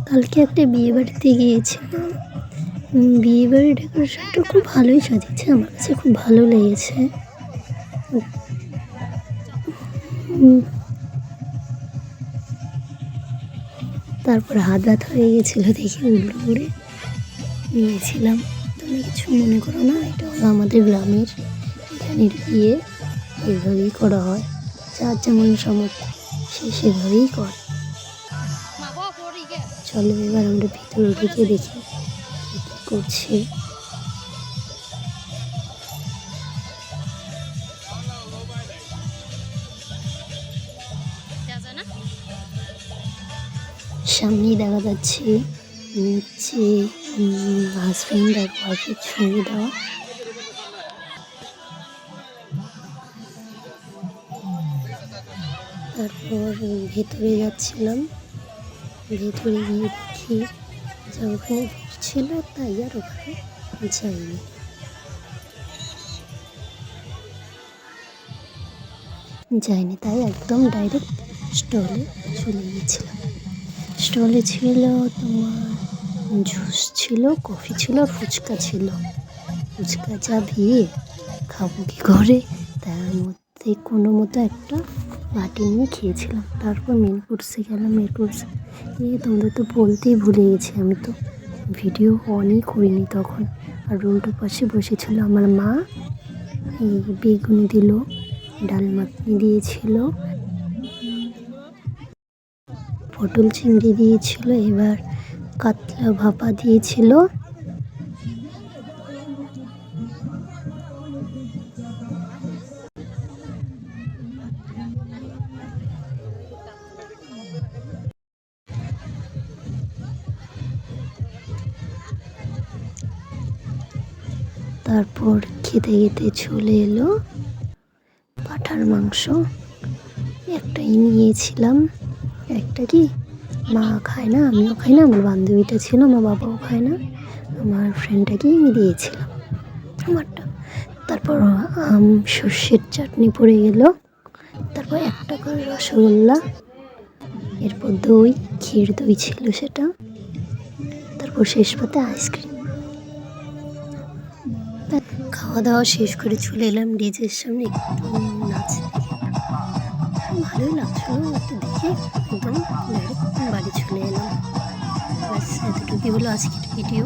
কালকে একটা বিয়ে বাড়িতে গিয়েছিলাম। বিয়ে বাড়ির ডেকোরেশনটা খুব ভালোই সাজিয়েছে, আমার কাছে খুব ভালো লেগেছে। তারপর হাত ব্যথা হয়ে গেছিলো দেখে উড়ে উড়ে নিয়েছিলাম। তুমি কিছু মনে করো না, এটা হলো আমাদের গ্রামের এখানের বিয়ে। এইভাবেই করা হয়, যার যেমন সামর্থ্য সে সেভাবেই করে। চলো এবার আমরা ভিতরে ঢুকে দেখি কী করছে। সামনেই দেখা যাচ্ছে যে হাজব্যান্ড আর ওয়াইফের ছবি দেওয়া। তারপর ভেতরে যাচ্ছিলাম, ভেতরে গিয়ে দেখি যে ওখানে ছিল, তাই আর ওখানে যাইনি তাই একদম ডাইরেক্ট স্টলে চলে গিয়েছিলাম। স্টলে ছিল তোমার জুস ছিল, কফি ছিল, ফুচকা ছিল। ফুচকা যা ভিড়, খাবো কি করে, তার মধ্যে কোনো মতো একটা বাটি নিয়ে খেয়েছিলাম। তারপর মেন কোর্সে গেলাম। মেন কোর্স তোমাদের তো বলতেই ভুলে গেছি, আমি তো ভিডিও অনই করিনি তখন। আর উল্টো পাশে বসেছিল আমার মা, এই বেগুনি দিল, ডাল মাখনি দিয়েছিল, পটল চিংড়ি দিয়েছিল, এবার কাতলা ভাপা দিয়েছিল। তারপর খেতে খেতে চলে এলো পাঁঠার মাংস। একটাই নিয়েছিলাম, একটা কি মা খায় না, আমিও খাই না, আমার বান্ধবীটা ছিল, আমার বাবাও খায় না, আমার ফ্রেন্ডটাকেই আমি দিয়েছিলাম আমারটা। তারপর সর্ষের চাটনি পড়ে গেল, তারপর একটা করে রসগোল্লা, এরপর দই, ক্ষীর দই ছিল সেটা, তারপর শেষ পাতে আইসক্রিম। খাওয়া দাওয়া শেষ করে চলে এলাম ডিজের সামনে, একটু নাচ দেখে ভালোই লাগছিল, একটু দেখে একদম ডাইরেক্ট বাড়ি চলে এলাম। ব্যাস এতটুকুই হলো আজকের ভিডিও।